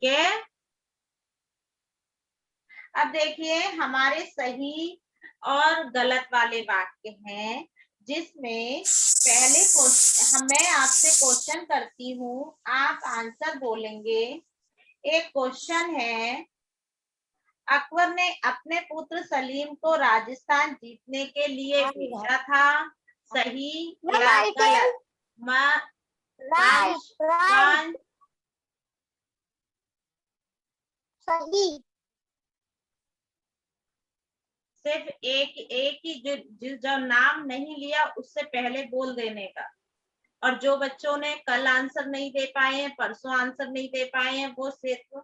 ठीक है। अब देखिए हमारे सही और गलत वाले वाक्य हैं, जिसमें पहले क्वेश्चन मैं आपसे क्वेश्चन करती हूँ, आप आंसर बोलेंगे। एक क्वेश्चन है, अकबर ने अपने पुत्र सलीम को राजस्थान जीतने के लिए भेजा था, सही या गलत? सही। सिर्फ एक ही जो नाम नहीं लिया उससे पहले बोल देने का। और जो बच्चों ने कल आंसर नहीं दे पाए हैं, परसों आंसर नहीं दे पाए हैं, वो सिर्फ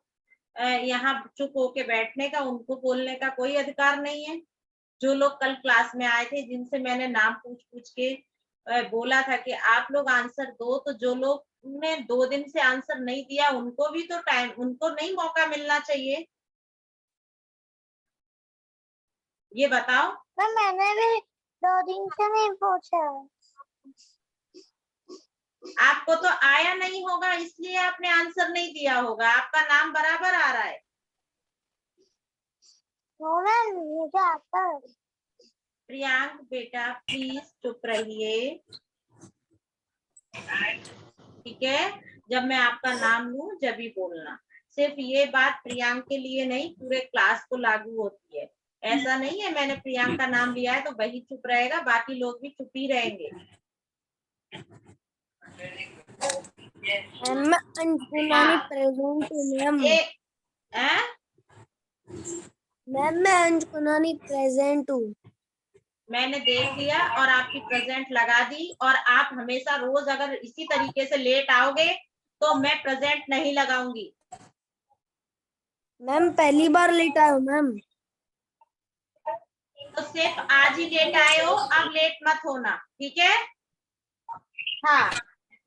यहाँ चुप होके बैठने का, उनको बोलने का कोई अधिकार नहीं है। जो लोग कल क्लास में आए थे, जिनसे मैंने नाम पूछ पूछ के बोला था कि आप लोग आंसर दो, तो जो लोग ने 2 दिन से आंसर नहीं दिया, उनको भी तो टाइम, उनको नहीं मौका मिलना चाहिए? ये बताओ। मैंने भी 2 दिन से नहीं पूछा। आपको तो आया नहीं होगा, इसलिए आपने आंसर नहीं दिया होगा। आपका नाम बराबर आ रहा है। मुझे आता है। प्रियांक बेटा प्लीज चुप रहिए, ठीक है। जब मैं आपका नाम लूं जब भी बोलना। सिर्फ ये बात प्रियांक के लिए नहीं, पूरे क्लास को लागू होती है। ऐसा नहीं है मैंने प्रियांक का नाम लिया है तो वही चुप रहेगा, बाकी लोग भी चुप ही रहेंगे। मैं अंजुकुनानी प्रेजेंट हूँ। मैंने देख लिया और आपकी प्रेजेंट लगा दी। और आप हमेशा रोज अगर इसी तरीके से लेट आओगे तो मैं प्रेजेंट नहीं लगाऊंगी। मैम पहली बार लेट आया हूँ मैम। तो सिर्फ आज ही लेट आए हो, अब लेट मत होना, ठीक है। हाँ,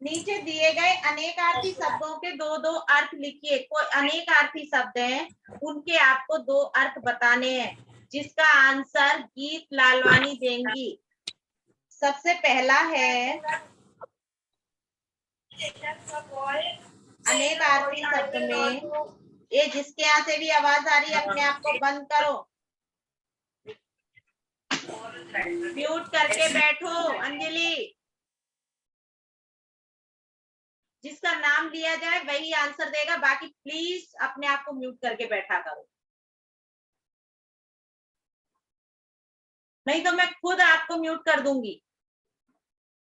नीचे दिए गए अनेकार्थी शब्दों के दो दो अर्थ लिखिए। कोई अनेकार्थी शब्द हैं, उनके आपको 2 अर्थ बताने हैं, जिसका आंसर गीत लालवानी देंगी। सबसे पहला है अनेकार्थी शब्द में, ये जिसके यहाँ से भी आवाज आ रही है अपने आप को बंद करो, म्यूट करके बैठो। अंजलि, जिसका नाम लिया जाए वही आंसर देगा, बाकी प्लीज अपने आप को म्यूट करके बैठा करो, नहीं तो मैं खुद आपको म्यूट कर दूंगी।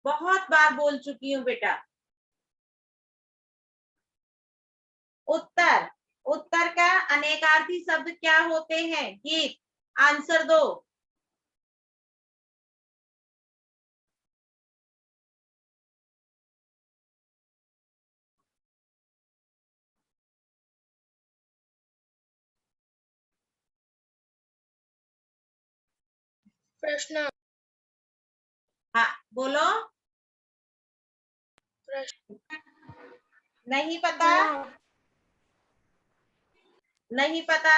बहुत बार बोल चुकी हूँ बेटा। उत्तर, उत्तर का अनेकार्थी शब्द क्या होते हैं? गीत। आंसर दो। प्रश्न। हाँ बोलो। नहीं पता? नहीं पता?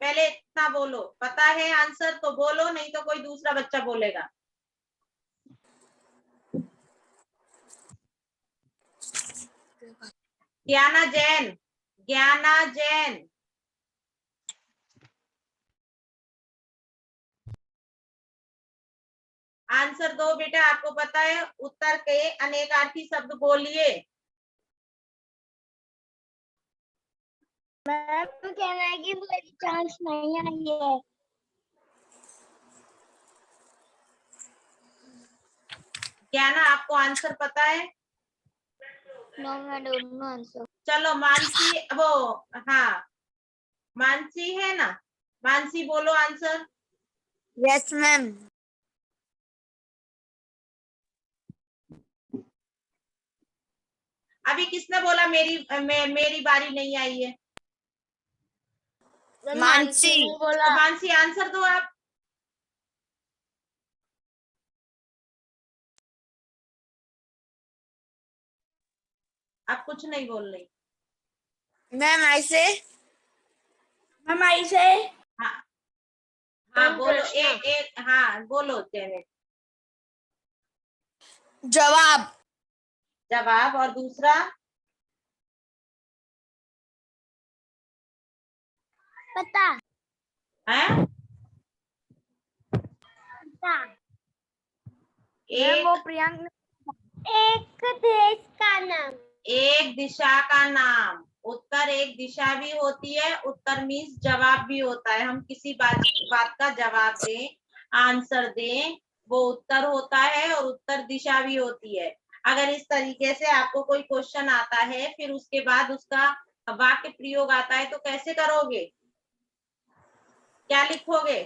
पहले इतना बोलो। पता है आंसर तो बोलो, नहीं तो कोई दूसरा बच्चा बोलेगा। ज्ञाना जैन, ज्ञाना जैन। आंसर दो बेटा, आपको पता है उत्तर के अनेकार्थी शब्द बोलिए। मैम कहना है कि मेरी चांस नहीं आई है। ज्ञाना, आपको आंसर पता है? No I don't know answer. चलो मानसी, वो हाँ मानसी है ना, मानसी बोलो आंसर। Yes ma'am. अभी किसने बोला मेरी बारी नहीं आई है? मानसी तो मानसी आंसर दो आप। आप कुछ नहीं बोल रही। मैम ऐसे। मैम ऐसे। हाँ हाँ बोलो। एक हाँ बोलो जेनेट। जवाब। जवाब। और दूसरा? पता है? पता एक वो प्रियंक एक देश का नाम, एक दिशा का नाम। उत्तर एक दिशा भी होती है, उत्तर मीन्स जवाब भी होता है। हम किसी बात का जवाब दें, आंसर दें, वो उत्तर होता है, और उत्तर दिशा भी होती है। अगर इस तरीके से आपको कोई क्वेश्चन आता है, फिर उसके बाद उसका वाक्य प्रयोग आता है, तो कैसे करोगे? क्या लिखोगे?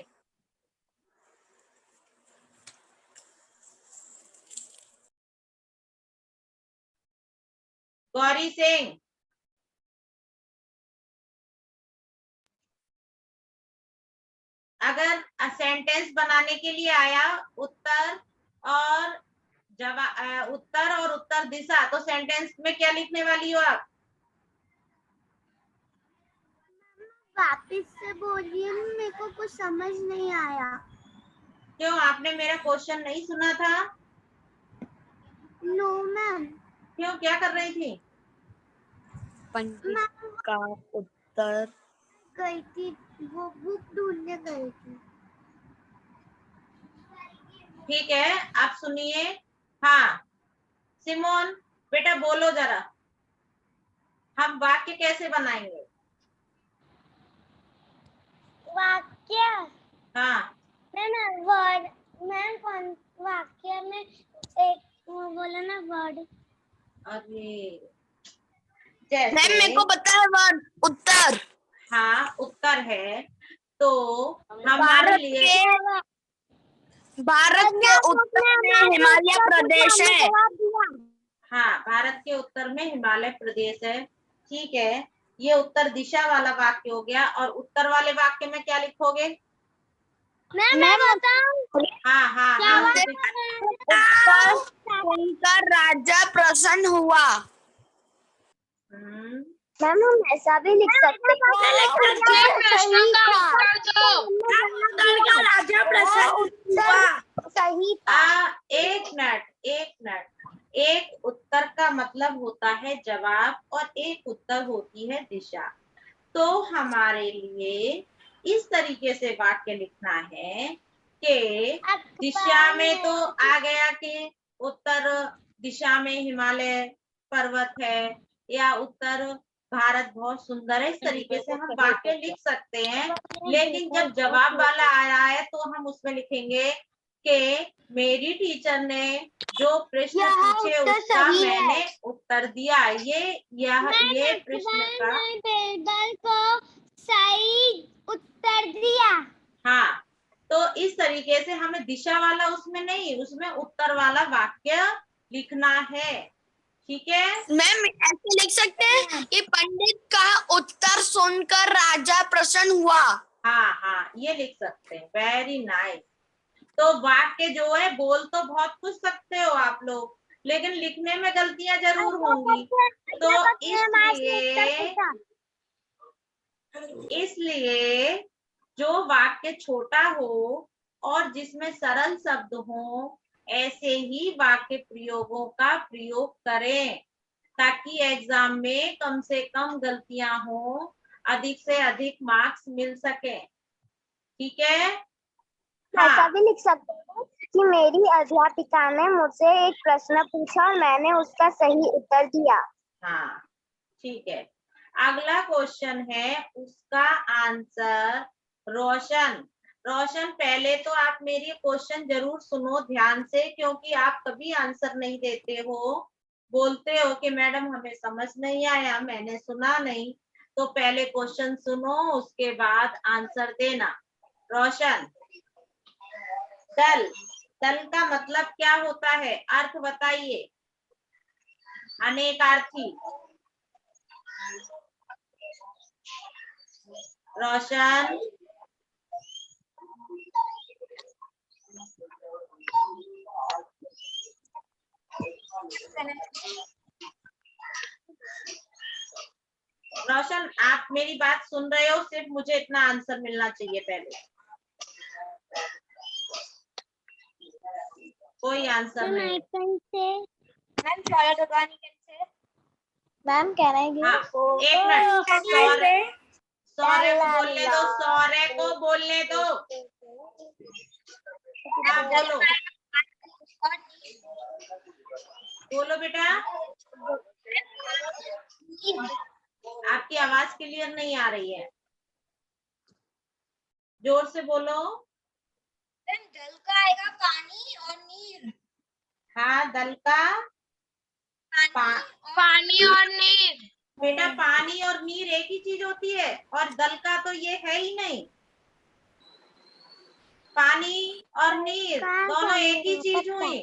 गौरी सिंह, अगर सेंटेंस बनाने के लिए आया उत्तर और उत्तर और उत्तर दिशा, तो सेंटेंस में क्या लिखने वाली हो आप? वापिस से बोलिए, मेरे को कुछ समझ नहीं आया। क्यों, आपने मेरा क्वेश्चन नहीं सुना था? No ma'am. क्यों, क्या कर रही थी? पंडित का उत्तर गई थी, वो बुक ढूंढने गई थी। ठीक है, आप सुनिए। हाँ सिमोन, बेटा बोलो जरा, हम वाक्य कैसे बनाएंगे? वाक्य? हाँ, मैम वर्ड, मैम कौन वाक्य में एक वो बोला ना वर्ड। अरे मैम जैसे, मेरे को पता है वर्ड उत्तर। हाँ उत्तर है, तो हमारे लिए भारत के उत्तर में हिमालय प्रदेश है। हाँ, भारत के उत्तर में हिमालय प्रदेश है। ठीक है, ये उत्तर दिशा वाला वाक्य हो गया। और उत्तर वाले वाक्य में क्या लिखोगे? मैं बताऊं? हाँ हाँ हाँ, उत्तर सुनकर राजा प्रसन्न हुआ। मैम हम ऐसा भी लिख सकते राजा प्रसन्न हुआ। सही एक मिनट। एक उत्तर का मतलब होता है जवाब, और एक उत्तर होती है दिशा। तो हमारे लिए इस तरीके से वाक्य लिखना है कि दिशा में तो आ गया कि उत्तर दिशा में हिमालय पर्वत है, या उत्तर भारत बहुत सुंदर है। इस तरीके से हम वाक्य लिख सकते हैं। लेकिन जब जवाब वाला आ रहा है, तो हम उसमें लिखेंगे कि मेरी टीचर ने जो प्रश्न पूछे उसका मैंने उत्तर दिया। ये प्रश्न का को सही उत्तर दिया। हाँ, तो इस तरीके से हमें दिशा वाला उसमें नहीं, उसमें उत्तर वाला वाक्य लिखना है। ठीक है मैम ऐसे लिख सकते हैं कि पंडित का उत्तर सुनकर राजा प्रसन्न हुआ। हाँ हाँ, ये लिख सकते हैं। Very nice. तो वाक्य जो है, बोल तो बहुत कुछ सकते हो आप लोग, लेकिन लिखने में गलतियां जरूर होंगी। तो इसलिए जो वाक्य छोटा हो और जिसमें सरल शब्द हो, ऐसे ही वाक्य प्रयोगों का प्रयोग करें, ताकि एग्जाम में कम से कम गलतियां हो, अधिक से अधिक मार्क्स मिल सके। ठीक है? ऐसा हाँ भी लिख सकते हैं कि मेरी अध्यापिका ने मुझसे एक प्रश्न पूछा और मैंने उसका सही उत्तर दिया। हाँ, ठीक है। अगला क्वेश्चन है, उसका आंसर रोशन। रोशन, पहले तो आप मेरी क्वेश्चन जरूर सुनो ध्यान से, क्योंकि आप कभी आंसर नहीं देते हो, बोलते हो कि मैडम हमें समझ नहीं आया, मैंने सुना नहीं। तो पहले क्वेश्चन सुनो, उसके बाद आंसर देना। रोशन, दल, दल का मतलब क्या होता है? अर्थ बताइए। अनेकार्थी। रोशन, रोशन, आप मेरी बात सुन रहे हो? सिर्फ मुझे इतना आंसर मिलना चाहिए पहले। कोई आंसर नहीं। मैम कह रहे हैं हाँ, एक मिनट। सौर्य को बोलने दो, सौर्य को बोलने दो। हाँ बोलो, बोलो बेटा। आपकी आवाज क्लियर नहीं आ रही है, जोर से बोलो। जल का आएगा पानी और नीर। हाँ, दल का पानी और नीर। बेटा पानी और नीर एक ही चीज होती है, और दल का तो ये है ही नहीं। पानी और नीर दोनों एक ही चीज हुई,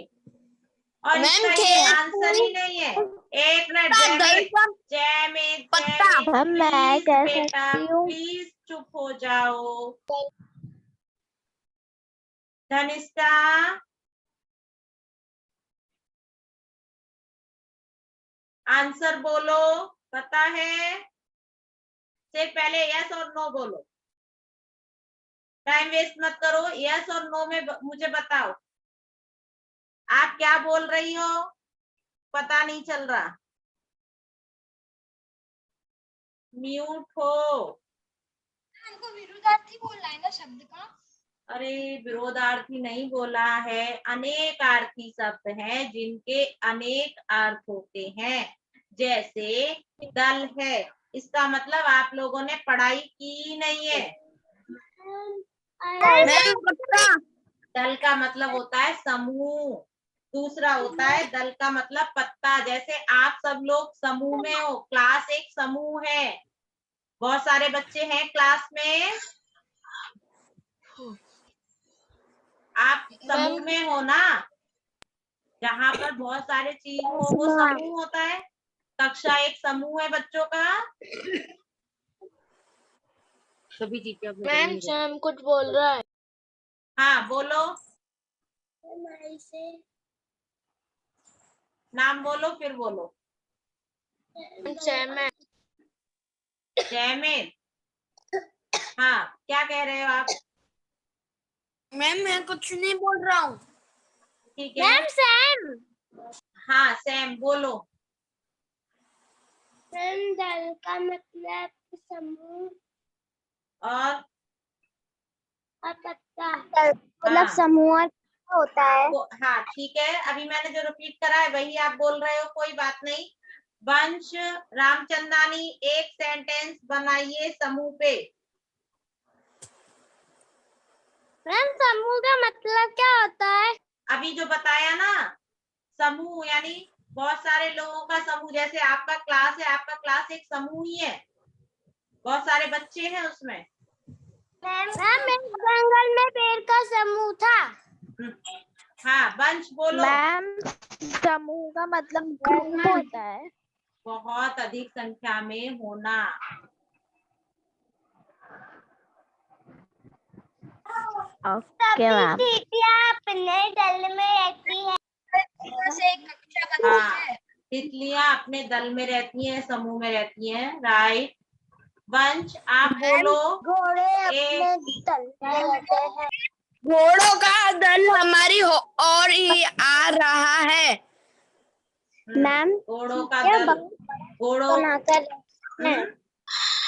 और इसका ये आंसर ही नहीं है। एक मिनट जयमीत, बेटा प्लीज चुप हो जाओ। धनिष्ठा, आंसर बोलो, पता है? सिर्फ पहले यस और नो बोलो, टाइम वेस्ट मत करो। यस और नो में मुझे बताओ आप क्या बोल रही हो, पता नहीं चल रहा, म्यूट हो। हमको विरोधार्थी बोलना है ना शब्द का। अरे विरोधार्थी नहीं बोला है, अनेकार्थी शब्द हैं जिनके अनेक अर्थ होते हैं। जैसे दल है, इसका मतलब आप लोगों ने पढ़ाई की नहीं है। दल का मतलब होता है समूह, दूसरा होता है दल का मतलब पत्ता। जैसे आप सब लोग समूह में हो, क्लास एक समूह है, बहुत सारे बच्चे हैं क्लास में, आप समूह में हो ना, जहाँ पर बहुत सारे चीज हो वो समूह होता है। कक्षा एक समूह है बच्चों का। सभी चीजें मैम सैम कुछ बोल रहा है। हाँ बोलो, नाम बोलो फिर बोलो। जयमीत, हाँ क्या कह रहे हो आप? मैम मैं कुछ नहीं बोल रहा हूँ। ठीक है मैम सैम। हाँ सैम बोलो। मैम दल का मतलब समूह और पत्ता, मतलब समूह होता है। हाँ ठीक है, अभी मैंने जो रिपीट करा है वही आप बोल रहे हो, कोई बात नहीं। वंश रामचंदानी एक सेंटेंस बनाइए समूह पे। मैम समूह का मतलब क्या होता है? अभी जो बताया ना, समूह यानी बहुत सारे लोगों का समूह। जैसे आपका क्लास है, आपका क्लास एक समूह ही है, बहुत सारे बच्चे हैं उसमें। मैम जंगल में पेड़ का समूह था। हाँ वंश बोलो। मैम समूह का मतलब ग्रुप होता है। बहुत अधिक संख्या में होना। Okay ma'am. तितलियां अपने दल में रहती है। हाँ, तितलियां अपने दल में रहती हैं, समूह में रहती हैं, राइट। वंश आप बोलो। घोड़े अपने दल में रहते हैं। घोड़ों का दल हमारी और ही आ रहा है। मैम घोड़ों का दल, घोड़ों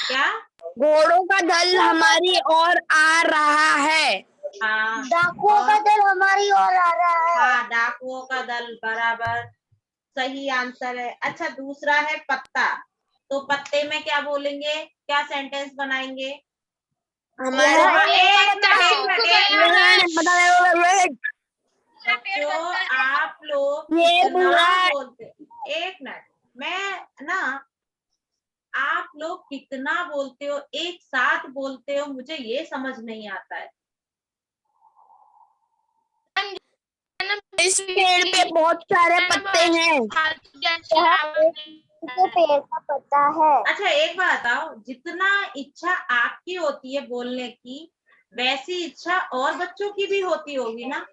क्या? घोड़ों का दल हमारी और आ रहा है। हाँ डाकुओं का दल हमारी ओर आ रहा है। हाँ, डाकुओं का दल बराबर सही आंसर है। अच्छा दूसरा है पत्ता, तो पत्ते में क्या बोलेंगे, क्या सेंटेंस बनाएंगे? हमारे बच्चों आप लोग ये कितना पूरा बोलते, एक मिनट, मैं ना, आप लोग कितना बोलते हो, एक साथ बोलते हो, मुझे ये समझ नहीं आता है। इस पेड़ पे बहुत सारे पत्ते हैं। पेड़ का पत्ता है। अच्छा एक बात बताओ, जितना इच्छा आपकी होती है बोलने की, वैसी इच्छा और बच्चों की भी होती होगी ना,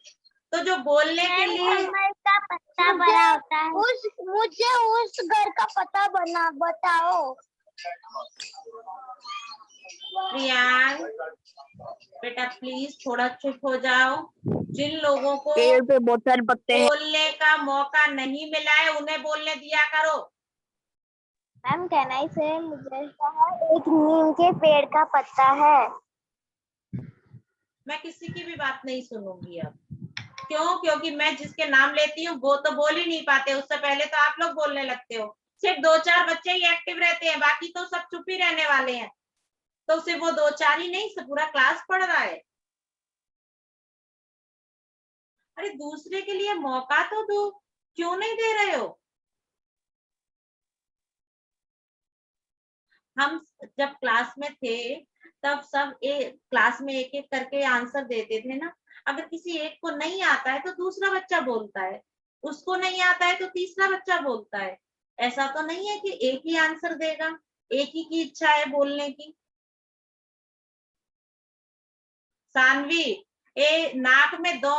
तो जो बोलने के लिए का पत्ता बड़ा होता है। मुझे उस घर का पता बना बताओ। प्रियांक बेटा प्लीज थोड़ा चुप हो जाओ। जिन लोगों को पेड़ पे बहुत सारे पत्ते हैं। बोलने का मौका नहीं मिला है उन्हें बोलने दिया करो। मैम कैन आई से मुझे एक नीम के पेड़ का पत्ता है। मैं किसी की भी बात नहीं सुनूंगी अब। क्यों? क्योंकि मैं जिसके नाम लेती हूँ वो तो बोल ही नहीं पाते, उससे पहले तो आप लोग बोलने लगते हो। सिर्फ 2-4 बच्चे ही एक्टिव रहते हैं, बाकी तो सब चुप ही रहने वाले हैं। तो सिर्फ वो 2-4 ही नहीं, पूरा क्लास पढ़ रहा है। अरे दूसरे के लिए मौका तो दो, क्यों नहीं दे रहे हो? हम जब क्लास में थे तब सब क्लास में एक एक करके आंसर देते थे ना। अगर किसी एक को नहीं आता है तो दूसरा बच्चा बोलता है, उसको नहीं आता है तो तीसरा बच्चा बोलता है। ऐसा तो नहीं है कि एक ही आंसर देगा, एक ही की इच्छा है बोलने की। सानवी, नाक में दो,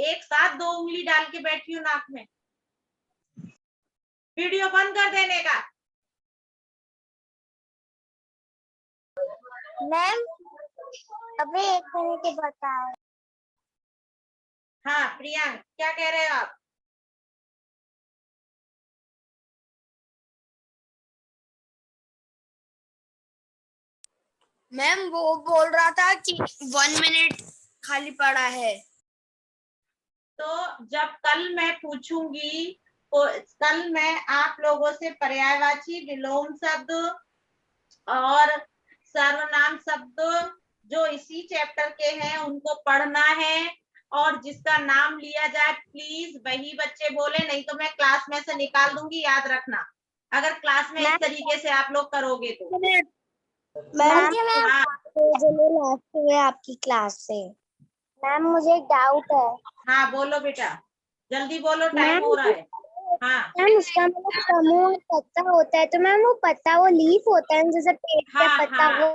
एक साथ 2 उंगली डाल के बैठी हूँ नाक में। वीडियो बंद कर देने का। मैम अभी 1 मिनट बताओ। हाँ प्रियांक, क्या कह रहे हो आप? मैम वो बोल रहा था कि 1 मिनट खाली पड़ा है। तो जब कल मैं पूछूंगी तो कल मैं आप लोगों से पर्यायवाची, विलोम शब्द और सर्वनाम शब्द जो इसी चैप्टर के हैं उनको पढ़ना है। और जिसका नाम लिया जाए प्लीज वही बच्चे बोले, नहीं तो मैं क्लास में से निकाल दूंगी, याद रखना। अगर क्लास में इस तरीके से आप लोग करोगे तो। मैम हाँ लास्ट हुए आपकी क्लास से। मैम मुझे एक डाउट है। हाँ बोलो बेटा, जल्दी बोलो, टाइम मैम हो रहा है। हाँ मैम उसका मतलब समूह पत्ता होता है, तो मैम वो पत्ता वो लीफ होता है जैसे पेड़ का हाँ पत्ता हाँ वो